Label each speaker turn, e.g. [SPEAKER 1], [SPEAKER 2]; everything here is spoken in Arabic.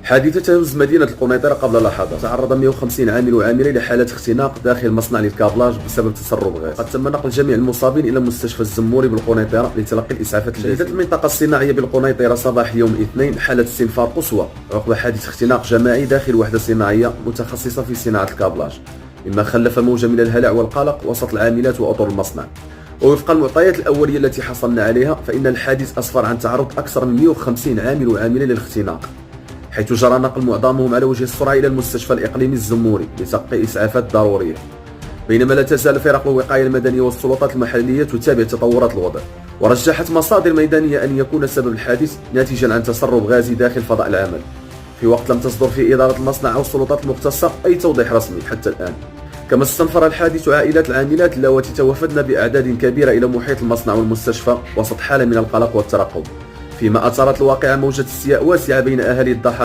[SPEAKER 1] حادثة تهز مدينة القنيطرة قبل لحظات. تعرض 150 عامل وعاملة لحالة اختناق داخل مصنع للكابلاج بسبب تسرب غاز. قد تم نقل جميع المصابين إلى مستشفى الزموري بالقنيطرة لتلقي الإسعافات اللازمة. شهدت المنطقة الصناعية بالقنيطرة صباح يوم الاثنين حالة استنفار قصوى عقب حادث اختناق جماعي داخل وحدة صناعية متخصصة في صناعة الكابلاج، مما خلف موجة من الهلع والقلق وسط العاملات وأطر المصنع. ووفق المعطيات الأولية التي حصلنا عليها فإن الحادث أسفر عن تعرض أكثر من 150 عامل وعاملة للاختناق، حيث جرى نقل معظمهم على وجه السرعة إلى المستشفى الإقليمي الزموري لتلقي إسعافات ضرورية، بينما لا تزال فرق الوقاية المدنية والسلطات المحلية تتابع تطورات الوضع. ورجحت مصادر ميدانية أن يكون سبب الحادث ناتجا عن تسرب غازي داخل فضاء العمل، في وقت لم تصدر في إدارة المصنع أو السلطات المختصة أي توضيح رسمي حتى الآن. كما استنفر الحادث عائلات العاملات اللواتي توافدن بأعداد كبيرة إلى محيط المصنع والمستشفى وسط حالة من القلق والترقب، فيما أثارت الواقعة موجة استياء واسعة بين أهالي الضحايا